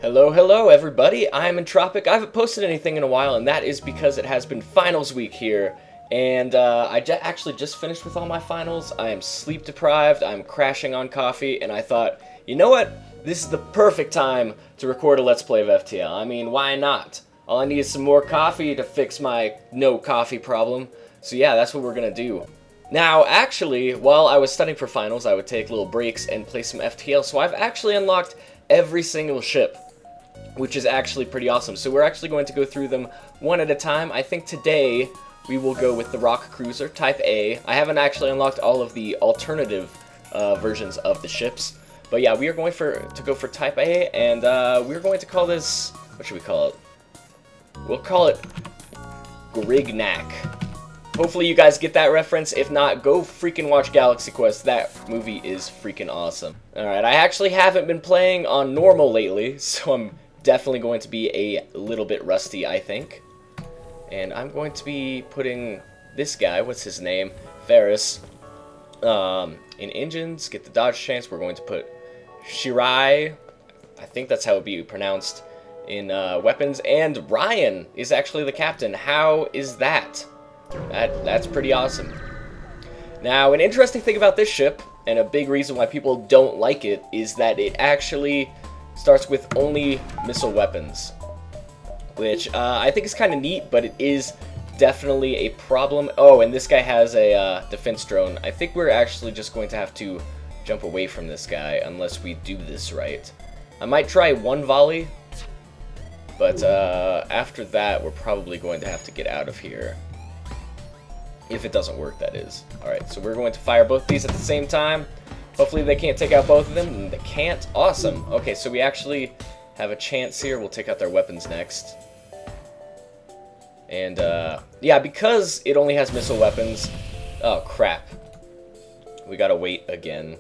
Hello, hello everybody, I'm Entr0p1c. I haven't posted anything in a while, and that is because it has been finals week here. And I actually just finished with all my finals. I am sleep deprived, I'm crashing on coffee, and I thought, you know what? This is the perfect time to record a Let's Play of FTL. I mean, why not? All I need is some more coffee to fix my no coffee problem. So yeah, that's what we're gonna do. Now, actually, while I was studying for finals, I would take little breaks and play some FTL, so I've actually unlocked every single ship, which is actually pretty awesome. So we're actually going to go through them one at a time. I think today we will go with the Rock Cruiser, Type A. I haven't actually unlocked all of the alternative versions of the ships. But yeah, we are going to go for Type A, and we're going to call this, what should we call it? We'll call it Grignac. Hopefully you guys get that reference. If not, go freaking watch Galaxy Quest. That movie is freaking awesome. Alright, I actually haven't been playing on normal lately, so I'm definitely going to be a little bit rusty, I think. And I'm going to be putting this guy, what's his name? Ferris. In engines, get the dodge chance. We're going to put Shirai, I think that's how it would be pronounced, in weapons. And Ryan is actually the captain. How is that? That's pretty awesome. Now, an interesting thing about this ship, and a big reason why people don't like it, is that it actually starts with only missile weapons, which I think is kind of neat, but it is definitely a problem. Oh, and this guy has a defense drone. I think we're actually just going to have to jump away from this guy unless we do this right. I might try one volley, but after that, we're probably going to have to get out of here. If it doesn't work, that is. Alright, so we're going to fire both these at the same time. Hopefully they can't take out both of them, and they can't. Awesome. Okay, so we actually have a chance here. We'll take out their weapons next. And, yeah, because it only has missile weapons... Oh, crap. We gotta wait again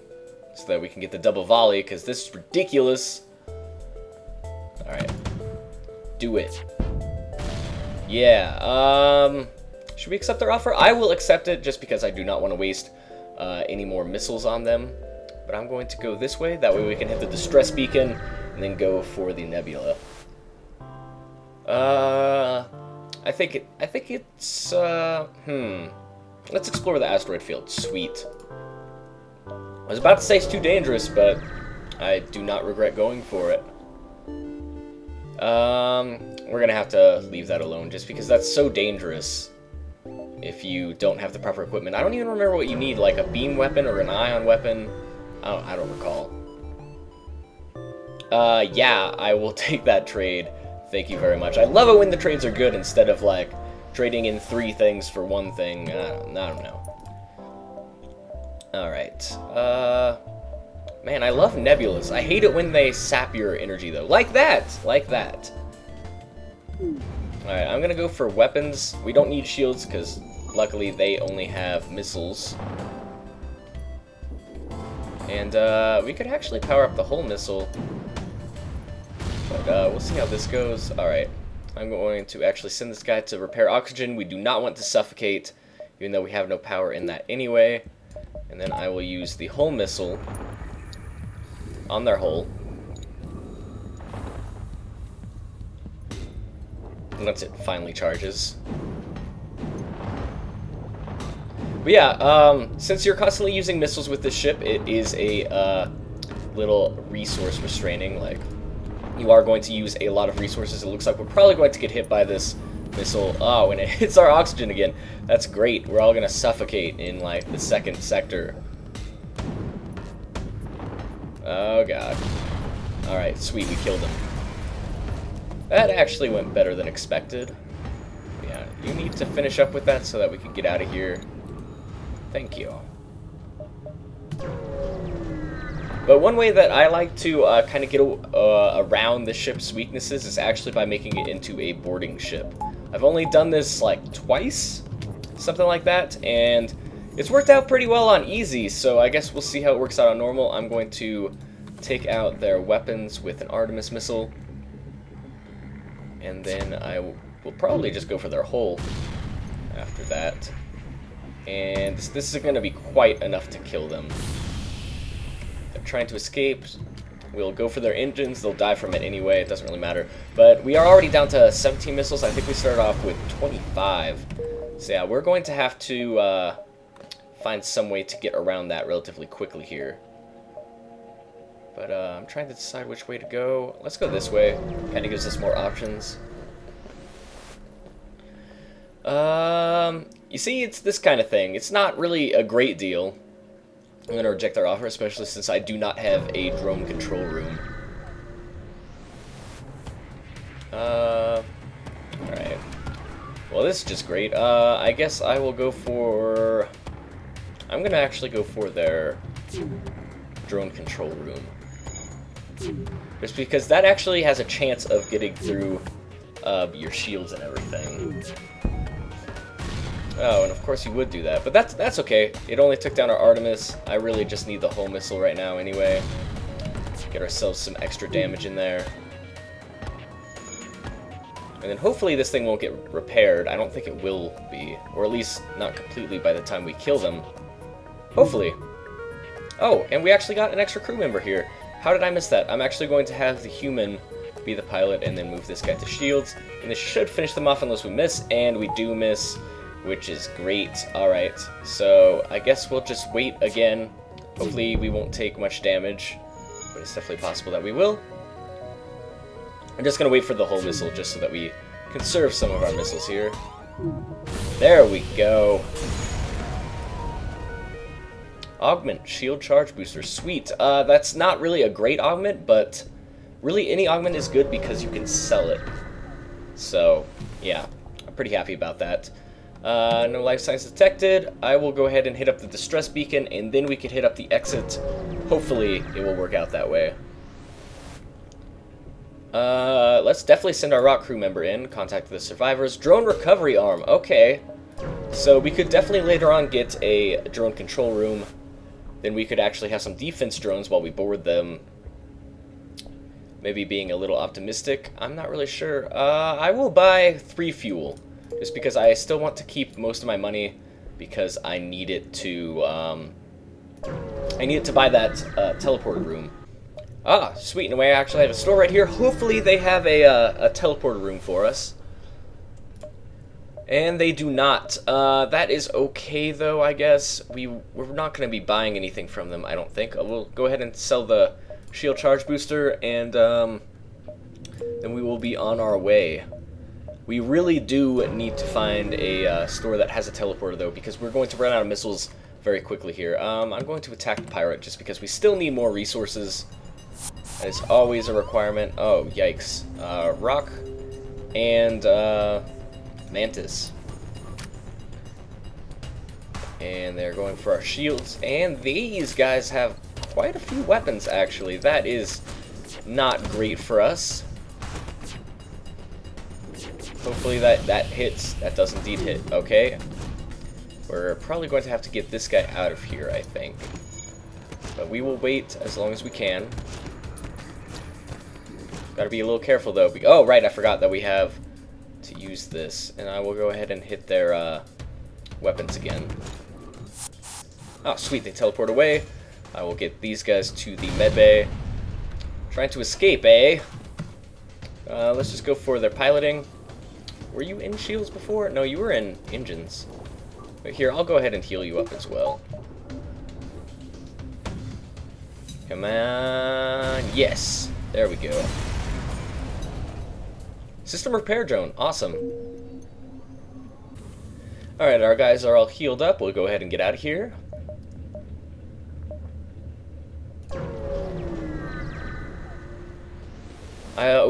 so that we can get the double volley, because this is ridiculous. Alright. Do it. Yeah, should we accept their offer? I will accept it just because I do not want to waste any more missiles on them. But I'm going to go this way. That way we can hit the distress beacon and then go for the nebula. I think it's let's explore the asteroid field. Sweet. I was about to say it's too dangerous, but I do not regret going for it. We're gonna have to leave that alone just because that's so dangerous. If you don't have the proper equipment. I don't even remember what you need, like a beam weapon or an ion weapon. I don't recall. Yeah, I will take that trade. Thank you very much. I love it when the trades are good instead of, like, trading in 3 things for 1 thing. I don't know. Alright. Man, I love nebulas. I hate it when they sap your energy, though. Like that! Like that. Alright, I'm gonna go for weapons. We don't need shields, because luckily they only have missiles. And, we could actually power up the whole missile. But, we'll see how this goes. Alright, I'm going to actually send this guy to repair oxygen. We do not want to suffocate, even though we have no power in that anyway. And then I will use the whole missile on their hull. Once it finally charges. But yeah, since you're constantly using missiles with this ship, it is a little resource restraining. Like, you are going to use a lot of resources. It looks like we're probably going to get hit by this missile. Oh, and it hits our oxygen again. That's great. We're all going to suffocate in, like, the 2nd sector. Oh, God. Alright, sweet. We killed him. That actually went better than expected. Yeah, you need to finish up with that so that we can get out of here. Thank you. But one way that I like to kind of get around the ship's weaknesses is actually by making it into a boarding ship. I've only done this like twice, something like that, and it's worked out pretty well on easy, so I guess we'll see how it works out on normal. I'm going to take out their weapons with an Artemis missile. And then I will probably just go for their hull after that. And this is going to be quite enough to kill them. They're trying to escape. We'll go for their engines. They'll die from it anyway. It doesn't really matter. But we are already down to 17 missiles. I think we started off with 25. So yeah, we're going to have to find some way to get around that relatively quickly here. But I'm trying to decide which way to go. Let's go this way. Kind of gives us more options. You see, it's this kind of thing. It's not really a great deal. I'm going to reject their offer, especially since I do not have a drone control room. Alright. Well, this is just great. I guess I will go for... I'm going to actually go for their drone control room. Just because that actually has a chance of getting through your shields and everything. Oh, and of course you would do that, but that's okay. It only took down our Artemis. I really just need the whole missile right now anyway. Get ourselves some extra damage in there. And then hopefully this thing won't get repaired. I don't think it will be, or at least not completely by the time we kill them. Hopefully. Oh, and we actually got an extra crew member here. How did I miss that? I'm actually going to have the human be the pilot and then move this guy to shields. And this should finish them off unless we miss, and we do miss, which is great. Alright, so I guess we'll just wait again. Hopefully we won't take much damage, but it's definitely possible that we will. I'm just going to wait for the whole missile just so that we conserve some of our missiles here. There we go. Augment, shield charge booster, sweet. That's not really a great augment, but really any augment is good because you can sell it. So, yeah, I'm pretty happy about that. No life signs detected. I will go ahead and hit up the distress beacon, and then we can hit up the exit. Hopefully, it will work out that way. Let's definitely send our rock crew member in. Contact the survivors. Drone recovery arm. Okay. So we could definitely later on get a drone control room. Then we could actually have some defense drones while we board them. Maybe being a little optimistic. I'm not really sure. I will buy 3 fuel. Just because I still want to keep most of my money, because I need it to buy that teleporter room. Ah, sweet. In a way, I actually have a store right here. Hopefully, they have a teleporter room for us. And they do not. That is okay, though. I guess we're not going to be buying anything from them. I don't think. We'll go ahead and sell the shield charge booster, and then we will be on our way. We really do need to find a store that has a teleporter, though, because we're going to run out of missiles very quickly here. I'm going to attack the pirate just because we still need more resources. That is always a requirement. Oh, yikes. Rock and Mantis. And they're going for our shields. And these guys have quite a few weapons, actually. That is not great for us. Hopefully that hits. That does indeed hit. Okay. We're probably going to have to get this guy out of here, I think. But we will wait as long as we can. Gotta be a little careful, though. Oh, right, I forgot that we have to use this. And I will go ahead and hit their weapons again. Oh, sweet, they teleport away. I will get these guys to the medbay. Trying to escape, eh? Let's just go for their piloting. Were you in shields before? No, you were in engines. But here, I'll go ahead and heal you up as well. Come on. Yes. There we go. System repair drone. Awesome. Alright, our guys are all healed up. We'll go ahead and get out of here.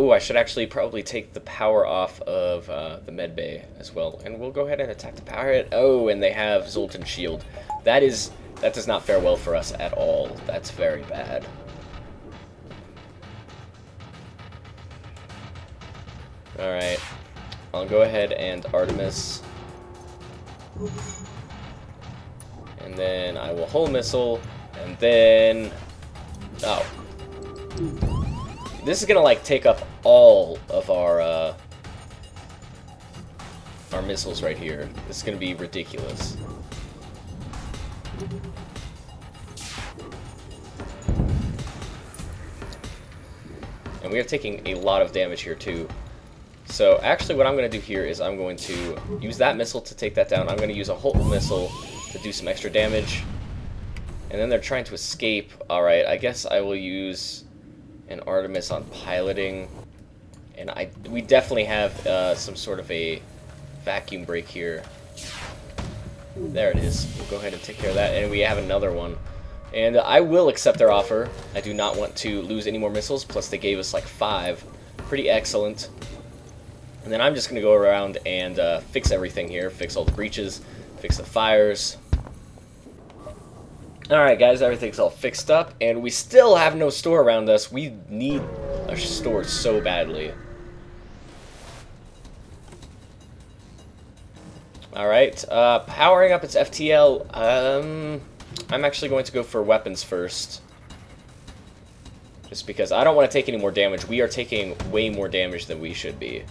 I should actually probably take the power off of the medbay as well. And we'll go ahead and attack the pirate. Oh, and they have Zoltan Shield. That does not fare well for us at all. That's very bad. Alright. I'll go ahead and Artemis. And then I will hull missile. And then... Oh. This is gonna like take up all of our missiles right here. This is gonna be ridiculous. And we are taking a lot of damage here too. So actually what I'm going to do here is I'm going to use that missile to take that down. I'm going to use a whole missile to do some extra damage. And then they're trying to escape. Alright, I guess I will use an Artemis on piloting. And we definitely have some sort of a vacuum break here. There it is. We'll go ahead and take care of that. And we have another one. And I will accept their offer. I do not want to lose any more missiles. Plus they gave us like 5. Pretty excellent. And then I'm just going to go around and fix everything here. Fix all the breaches. Fix the fires. Alright guys, everything's all fixed up. And we still have no store around us. We need a store so badly. Alright, powering up its FTL. I'm actually going to go for weapons first. Just because I don't want to take any more damage. We are taking way more damage than we should be.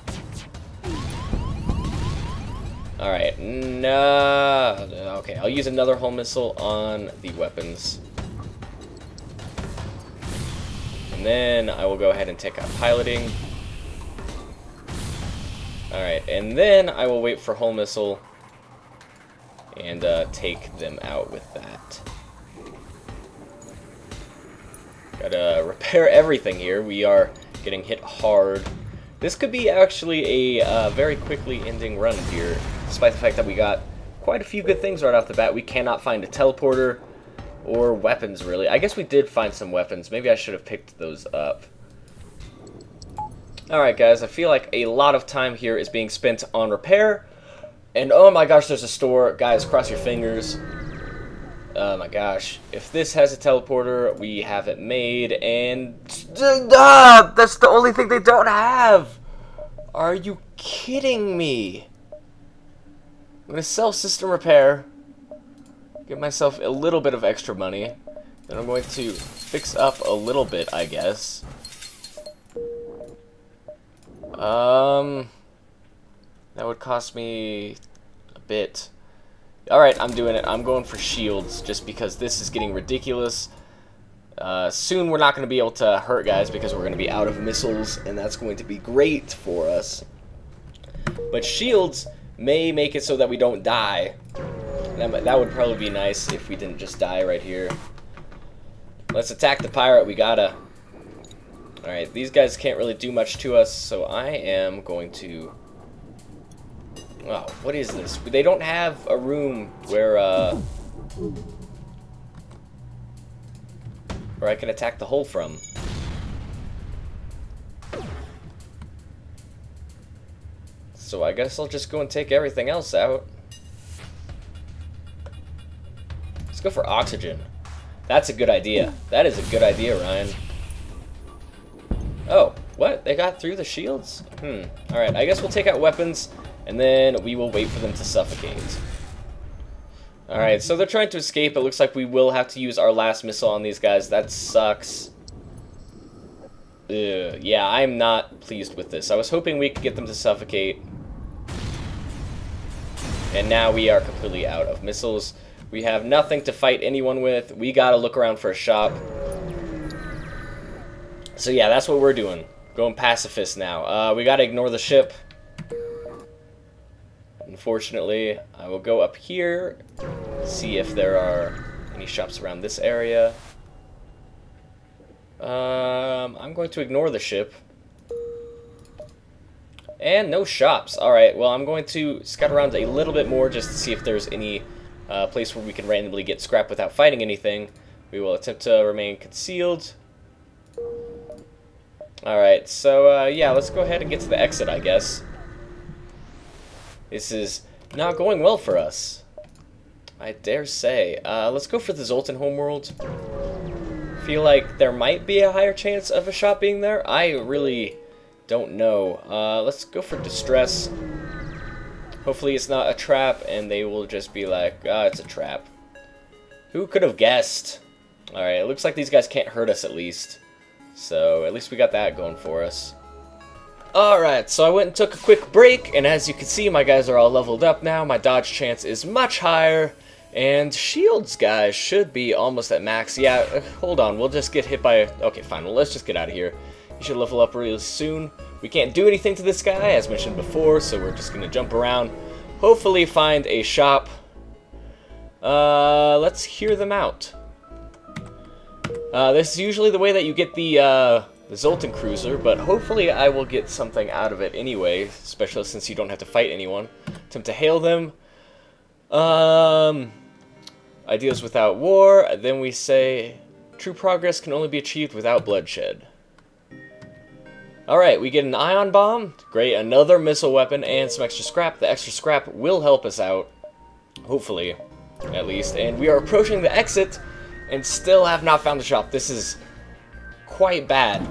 Alright, no. Okay, I'll use another hull missile on the weapons. And then I will go ahead and take out piloting. Alright, and then I will wait for hull missile and take them out with that. Gotta repair everything here. We are getting hit hard. This could be actually a very quickly ending run here, despite the fact that we got quite a few good things right off the bat. We cannot find a teleporter or weapons, really. I guess we did find some weapons. Maybe I should have picked those up. Alright guys, I feel like a lot of time here is being spent on repair. And oh my gosh, there's a store. Guys, cross your fingers. Oh my gosh. If this has a teleporter, we have it made. And that's the only thing they don't have. Are you kidding me? I'm going to sell system repair. Get myself a little bit of extra money. Then I'm going to fix up a little bit, I guess. That would cost me a bit. Alright, I'm doing it. I'm going for shields just because this is getting ridiculous. Soon we're not going to be able to hurt guys because we're going to be out of missiles, and that's going to be great for us. But shields may make it so that we don't die. That would probably be nice if we didn't just die right here. Let's attack the pirate. We gotta. Alright, these guys can't really do much to us, so I am going to... Oh, what is this? They don't have a room where I can attack the hull from. So I guess I'll just go and take everything else out. Let's go for oxygen. That's a good idea. That is a good idea, Ryan. Oh, what? They got through the shields? Alright, I guess we'll take out weapons, and then we will wait for them to suffocate. Alright, so they're trying to escape. It looks like we will have to use our last missile on these guys. That sucks. Ugh, yeah, I'm not pleased with this. I was hoping we could get them to suffocate. And now we are completely out of missiles. We have nothing to fight anyone with. We gotta look around for a shop. So yeah, that's what we're doing. Going pacifist now. We gotta ignore the ship. Unfortunately, I will go up here, see if there are any shops around this area. I'm going to ignore the ship. And no shops. Alright, well, I'm going to scout around a little bit more just to see if there's any place where we can randomly get scrap without fighting anything. We will attempt to remain concealed. Alright, so yeah, let's go ahead and get to the exit, I guess. This is not going well for us, I dare say. Let's go for the Zoltan homeworld. Feel like there might be a higher chance of a shop being there. I really don't know. Let's go for distress. Hopefully it's not a trap and they will just be like, ah, it's a trap. Who could have guessed? Alright, it looks like these guys can't hurt us at least. So at least we got that going for us. Alright, so I went and took a quick break, and as you can see, my guys are all leveled up now. My dodge chance is much higher, and shields, guys, should be almost at max. Yeah, hold on, we'll just get hit by... Okay, fine, well, let's just get out of here. should level up really soon. We can't do anything to this guy, as mentioned before, so we're just gonna jump around. Hopefully find a shop. Let's hear them out. This is usually the way that you get the Zoltan Cruiser, but hopefully I will get something out of it anyway, especially since you don't have to fight anyone. Attempt to hail them. Ideas without war. Then we say, true progress can only be achieved without bloodshed. Alright, we get an ion bomb. Great, another missile weapon and some extra scrap. The extra scrap will help us out. Hopefully, at least. And we are approaching the exit and still have not found the shop. This is quite bad.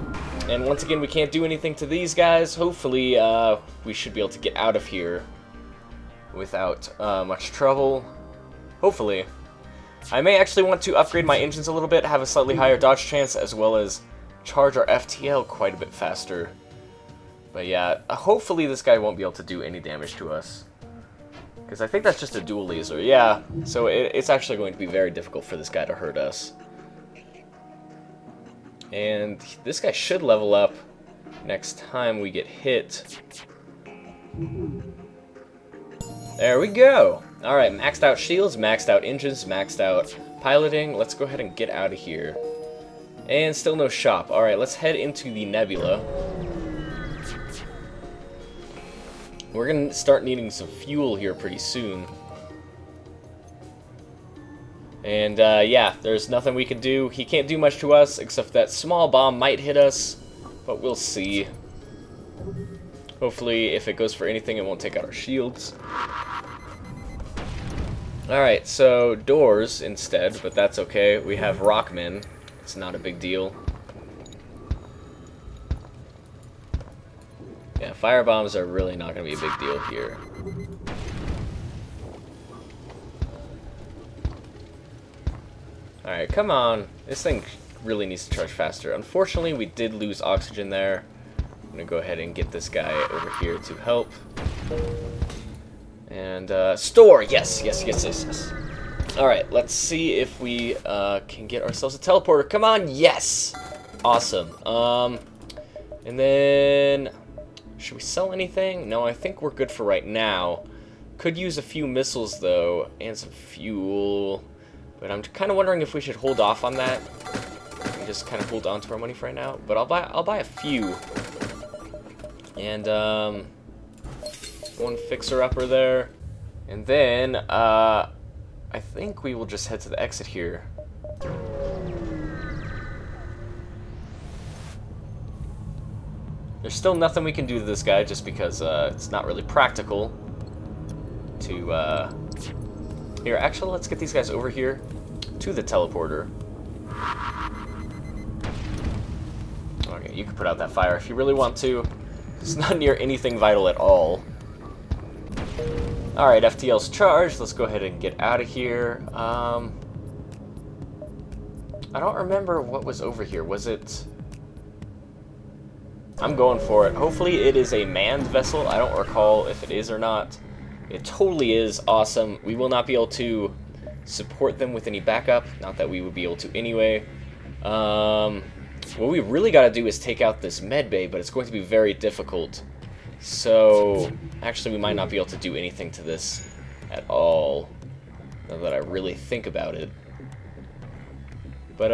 And once again, we can't do anything to these guys. Hopefully, we should be able to get out of here without much trouble. Hopefully. I may actually want to upgrade my engines a little bit, have a slightly higher dodge chance, as well as charge our FTL quite a bit faster. But yeah, hopefully this guy won't be able to do any damage to us. Because I think that's just a dual laser. Yeah, so it's actually going to be very difficult for this guy to hurt us. And this guy should level up next time we get hit. There we go! Alright, maxed out shields, maxed out engines, maxed out piloting. Let's go ahead and get out of here. And still no shop. Alright, let's head into the nebula. We're gonna start needing some fuel here pretty soon. And yeah, there's nothing we can do. He can't do much to us, except that small bomb might hit us, but we'll see. Hopefully, if it goes for anything, it won't take out our shields. Alright, so doors instead, but that's okay. We have rockmen. It's not a big deal. Yeah, firebombs are really not going to be a big deal here. Alright, come on. This thing really needs to charge faster. Unfortunately, we did lose oxygen there. I'm going to go ahead and get this guy over here to help. And, store! Yes, yes, yes, yes, yes. Alright, let's see if we can get ourselves a teleporter. Come on, yes! Awesome. And then, should we sell anything? No, I think we're good for right now. Could use a few missiles, though, and some fuel. But I'm kind of wondering if we should hold off on that. And just kind of hold on to our money for right now. But I'll buy a few. And, one fixer-upper there. And then, I think we will just head to the exit here. There's still nothing we can do to this guy just because it's not really practical to... Here, actually, let's get these guys over here to the teleporter. Okay, you can put out that fire if you really want to. It's not near anything vital at all. Alright, FTL's charged. Let's go ahead and get out of here. I don't remember what was over here. Was it... I'm going for it. Hopefully it is a manned vessel. I don't recall if it is or not. It totally is. Awesome. We will not be able to support them with any backup. Not that we would be able to anyway. What we really got to do is take out this med bay, but it's going to be very difficult. So, actually we might not be able to do anything to this at all. Now that I really think about it. But,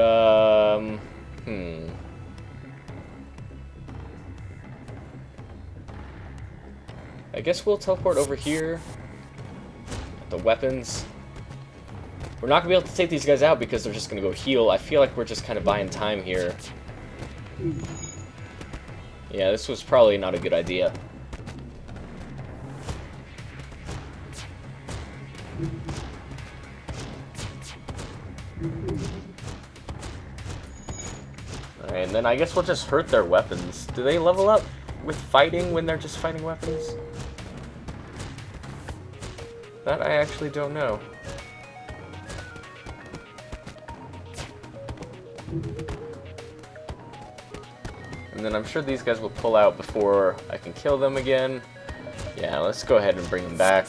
I guess we'll teleport over here. The weapons. We're not going to be able to take these guys out because they're just going to go heal. I feel like we're just kind of buying time here. Yeah, this was probably not a good idea. Alright, and then I guess we'll just hurt their weapons. Do they level up with fighting when they're just fighting weapons? That I actually don't know. And then I'm sure these guys will pull out before I can kill them again. Yeah, let's go ahead and bring them back.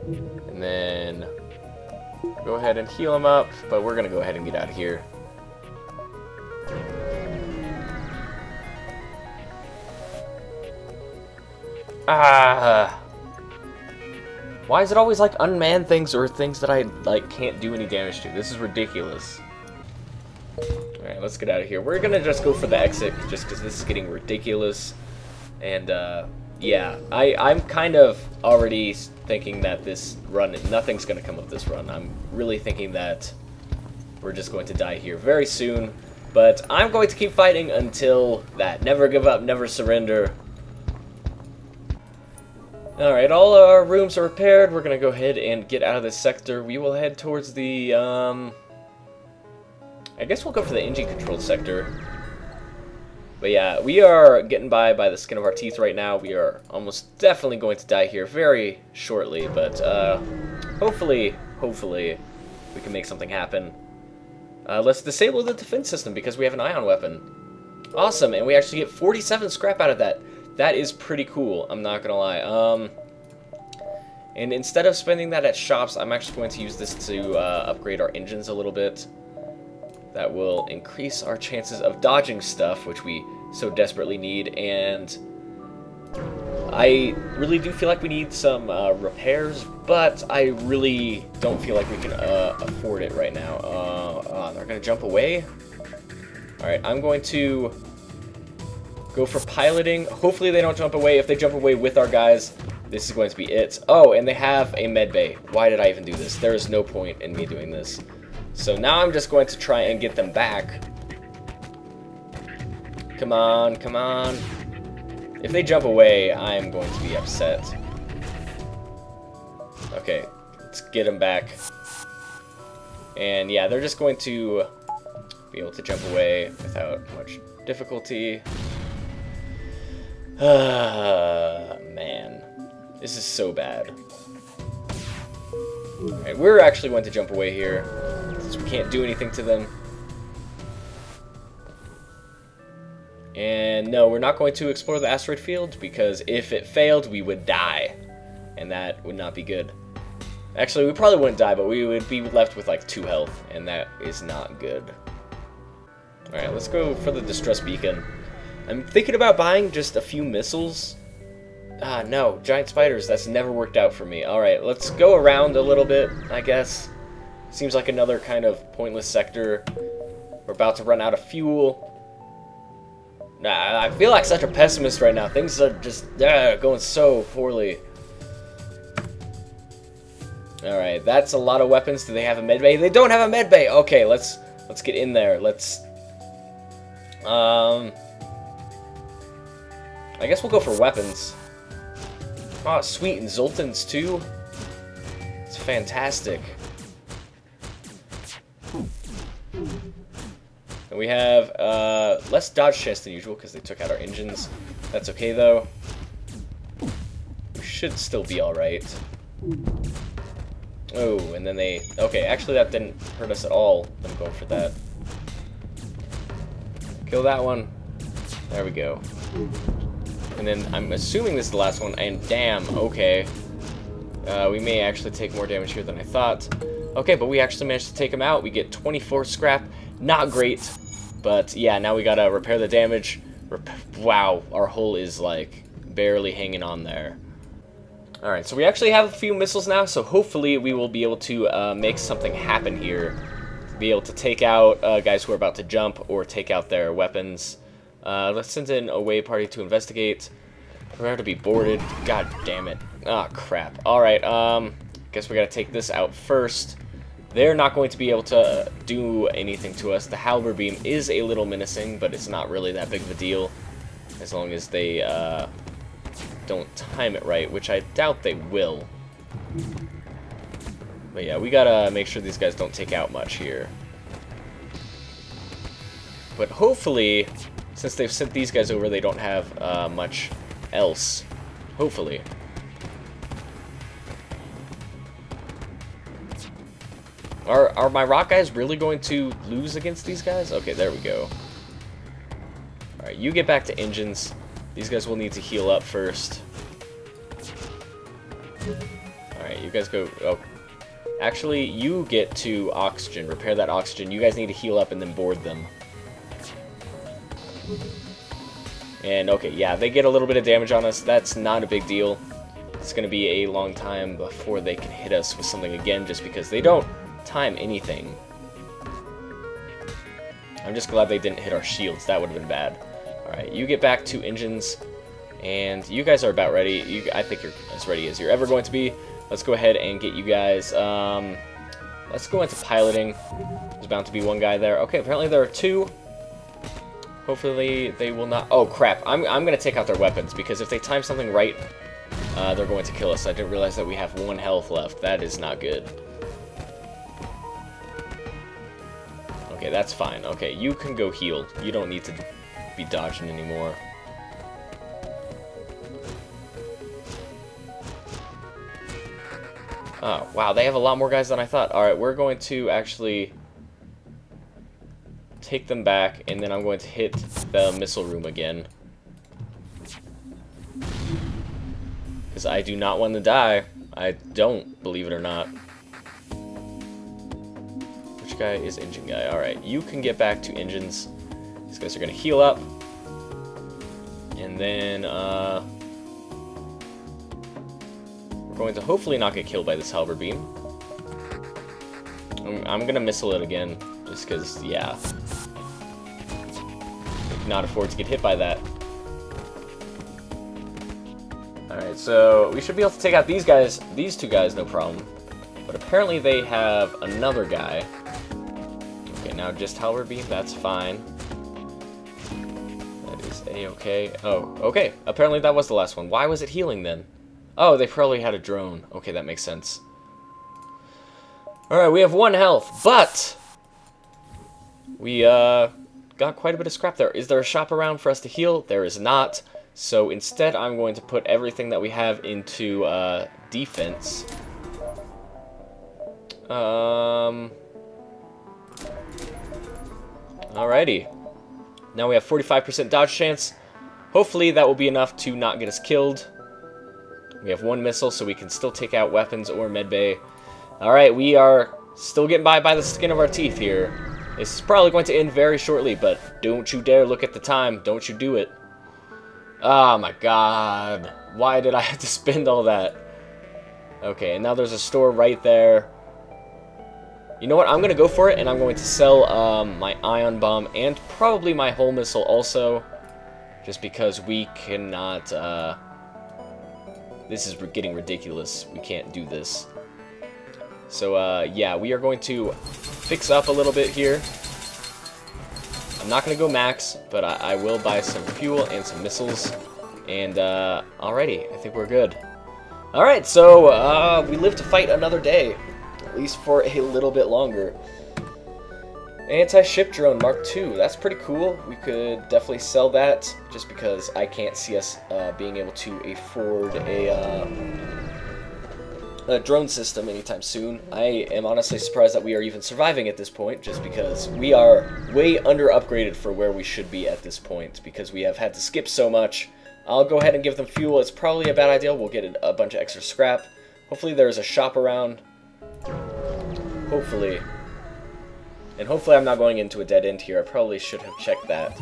And then go ahead and heal them up, but we're gonna go ahead and get out of here. Ah. Why is it always like unmanned things or things that I like can't do any damage to? This is ridiculous. Alright, let's get out of here. We're gonna just go for the exit just because this is getting ridiculous. And yeah, I'm kind of already thinking that this run, nothing's gonna come of this run. I'm really thinking that we're just going to die here very soon. But I'm going to keep fighting until that. Never give up, never surrender. Alright, all our rooms are repaired. We're going to go ahead and get out of this sector. We will head towards the, I guess we'll go for the engine-controlled sector. But yeah, we are getting by the skin of our teeth right now. We are almost definitely going to die here very shortly. But hopefully, we can make something happen. Let's disable the defense system because we have an ion weapon. Awesome, and we actually get 47 scrap out of that. That is pretty cool, I'm not gonna lie. And instead of spending that at shops, I'm actually going to use this to upgrade our engines a little bit. That will increase our chances of dodging stuff, which we so desperately need. And I really do feel like we need some repairs, but I really don't feel like we can afford it right now. They're going to jump away? Alright, I'm going to go for piloting. Hopefully they don't jump away. If they jump away with our guys, this is going to be it. Oh, and they have a med bay. Why did I even do this? There is no point in me doing this. So now I'm just going to try and get them back. Come on, come on. If they jump away, I'm going to be upset. Okay, let's get them back. And yeah, they're just going to be able to jump away without much difficulty. Man. This is so bad. Alright, we're actually going to jump away here, since we can't do anything to them. And no, we're not going to explore the asteroid field, because if it failed, we would die. And that would not be good. Actually, we probably wouldn't die, but we would be left with like 2 health, and that is not good. Alright, let's go for the distress beacon. I'm thinking about buying just a few missiles. Ah, no, giant spiders, that's never worked out for me. Alright, let's go around a little bit, I guess. Seems like another kind of pointless sector. We're about to run out of fuel. Nah, I feel like such a pessimist right now. Things are just going so poorly. Alright, that's a lot of weapons. Do they have a medbay? They don't have a medbay! Okay, let's get in there. Let's... I guess we'll go for weapons. Oh, sweet, and Zoltans too? It's fantastic. And we have less dodge chance than usual because they took out our engines. That's okay though. We should still be alright. Oh, and then they... Okay, actually that didn't hurt us at all, them going for that. Kill that one. There we go. And then I'm assuming this is the last one, and damn, okay. We may actually take more damage here than I thought. Okay, but we actually managed to take him out. We get 24 scrap. Not great, but yeah, now we gotta repair the damage. Wow, our hull is like barely hanging on there. Alright, so we actually have a few missiles now, so hopefully we will be able to make something happen here. Be able to take out guys who are about to jump or take out their weapons. Let's send in a away party to investigate. Prepare to be boarded. God damn it. Ah, crap. Alright, guess we gotta take this out first. They're not going to be able to do anything to us. The halberd beam is a little menacing, but it's not really that big of a deal. As long as they don't time it right, which I doubt they will. But yeah, we gotta make sure these guys don't take out much here. But hopefully, since they've sent these guys over, they don't have much else. Hopefully. Are my rock guys really going to lose against these guys? Okay, there we go. Alright, you get back to engines. These guys will need to heal up first. Alright, you guys go... Oh. Actually, you get to oxygen. Repair that oxygen. You guys need to heal up and then board them. And okay, yeah, they get a little bit of damage on us. That's not a big deal. It's going to be a long time before they can hit us with something again, just because they don't time anything. I'm just glad they didn't hit our shields. That would have been bad. Alright, you get back to engines, and you guys are about ready. I think you're as ready as you're ever going to be. Let's go ahead and get you guys... let's go into piloting. There's bound to be one guy there. Okay, apparently there are two. Hopefully they will not... Oh, crap. I'm going to take out their weapons, because if they time something right, they're going to kill us. I didn't realize that we have 1 health left. That is not good. Okay, that's fine. Okay, you can go heal. You don't need to be dodging anymore. Oh, wow, they have a lot more guys than I thought. Alright, we're going to actually take them back, and then I'm going to hit the missile room again. Because I do not want to die. I don't, believe it or not. Which guy is engine guy? Alright, you can get back to engines. These guys are going to heal up. And then, we're going to hopefully not get killed by this halberd beam. I'm going to missile it again, just because, yeah. We cannot afford to get hit by that. Alright, so we should be able to take out these guys, these two guys, no problem. But apparently they have another guy. Okay, now just halberd beam, that's fine. That is a-okay. Oh, okay. Apparently that was the last one. Why was it healing then? Oh, they probably had a drone. Okay, that makes sense. Alright, we have 1 health, but we got quite a bit of scrap there. Is there a shop around for us to heal? There is not. So instead, I'm going to put everything that we have into defense. Alrighty. Now we have 45% dodge chance. Hopefully that will be enough to not get us killed. We have 1 missile, so we can still take out weapons or medbay. Alright, we are still getting by the skin of our teeth here. This is probably going to end very shortly, but don't you dare look at the time. Don't you do it. Oh my god. Why did I have to spend all that? Okay, and now there's a store right there. You know what? I'm going to go for it, and I'm going to sell my ion bomb and probably my hull missile also. Just because we cannot... this is getting ridiculous. We can't do this. So, yeah, we are going to fix up a little bit here. I'm not going to go max, but I will buy some fuel and some missiles. And, alrighty, I think we're good. Alright, so, we live to fight another day. At least for a little bit longer. Anti-ship drone Mark II. That's pretty cool. We could definitely sell that, just because I can't see us being able to afford a drone system anytime soon. I am honestly surprised that we are even surviving at this point, just because we are way under upgraded for where we should be at this point, because we have had to skip so much. I'll go ahead and give them fuel. It's probably a bad idea. We'll get a bunch of extra scrap. Hopefully there's a shop around. Hopefully. And hopefully I'm not going into a dead end here. I probably should have checked that.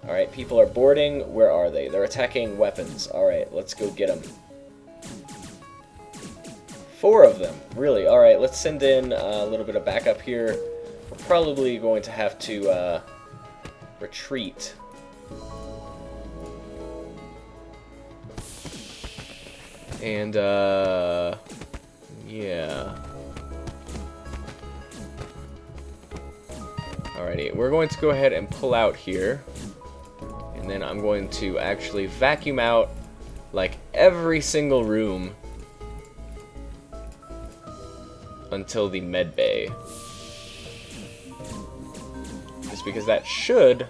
Alright, people are boarding. Where are they? They're attacking weapons. Alright, let's go get them. 4 of them. Really? Alright, let's send in a little bit of backup here. We're probably going to have to retreat. And, yeah. Alrighty, we're going to go ahead and pull out here. And then I'm going to actually vacuum out, like, every single room until the med bay. Just because that should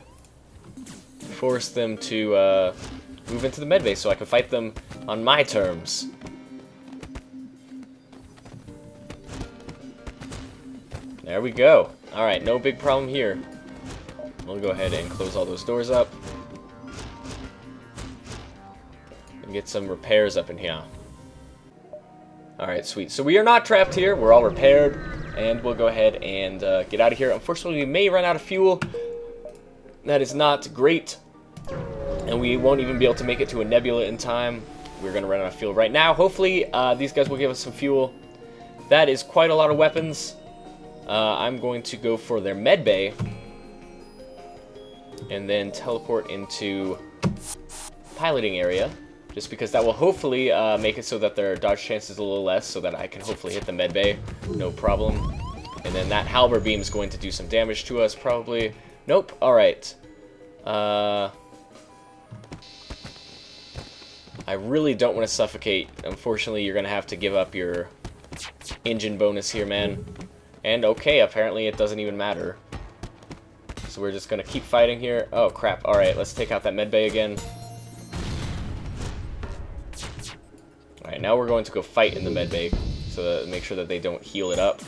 force them to move into the med bay so I can fight them on my terms. There we go. Alright, no big problem here. We'll go ahead and close all those doors up. And get some repairs up in here. Alright, sweet. So we are not trapped here. We're all repaired. And we'll go ahead and get out of here. Unfortunately, we may run out of fuel. That is not great. and we won't even be able to make it to a nebula in time. We're going to run out of fuel right now. Hopefully, these guys will give us some fuel. That is quite a lot of weapons. I'm going to go for their med bay, and then teleport into piloting area, just because that will hopefully make it so that their dodge chance is a little less, so that I can hopefully hit the med bay, no problem. And then that halberd beam is going to do some damage to us, probably. Nope. All right. I really don't want to suffocate. Unfortunately, you're going to have to give up your engine bonus here, man. And okay, apparently it doesn't even matter. So we're just going to keep fighting here. Oh, crap. Alright, let's take out that medbay again. Alright, now we're going to go fight in the medbay, so that make sure that they don't heal it up.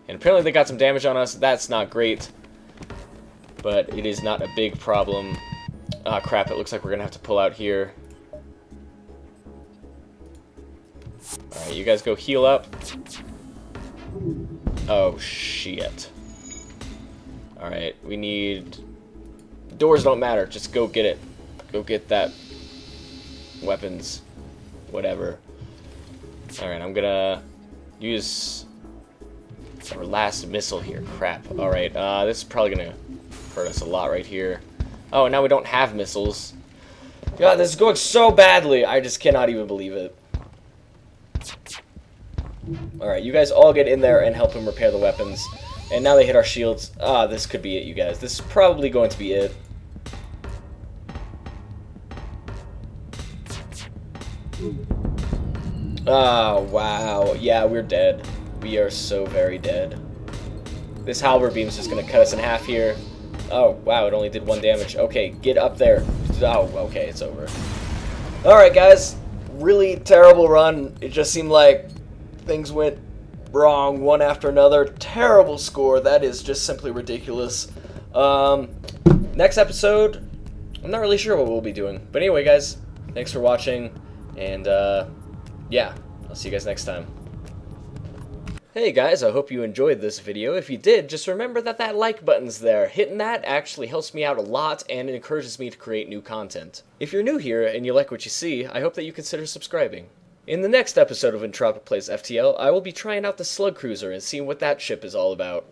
And apparently they got some damage on us. That's not great. But it is not a big problem. Ah, crap. It looks like we're going to have to pull out here. Alright, you guys go heal up. Oh, shit. Alright, we need... Doors don't matter. Just go get it. Go get that... weapons. Whatever. Alright, I'm gonna... use... our last missile here. Crap. Alright, this is probably gonna hurt us a lot right here. Oh, now we don't have missiles. God, this is going so badly. I just cannot even believe it. Alright, you guys all get in there and help him repair the weapons. And now they hit our shields. Ah, this could be it, you guys. This is probably going to be it. Oh, wow. Yeah, we're dead. We are so very dead. This halberd beam is just going to cut us in half here. Oh, wow, it only did 1 damage. Okay, get up there. Oh, okay, it's over. Alright, guys. Really terrible run. It just seemed like things went wrong one after another. Terrible score. That is just simply ridiculous. Next episode, I'm not really sure what we'll be doing. But anyway, guys, thanks for watching. And, yeah, I'll see you guys next time. Hey guys, I hope you enjoyed this video. If you did, just remember that that like button's there. Hitting that actually helps me out a lot and it encourages me to create new content. If you're new here and you like what you see, I hope that you consider subscribing. In the next episode of Entr0p1c FTL, I will be trying out the Slug Cruiser and seeing what that ship is all about.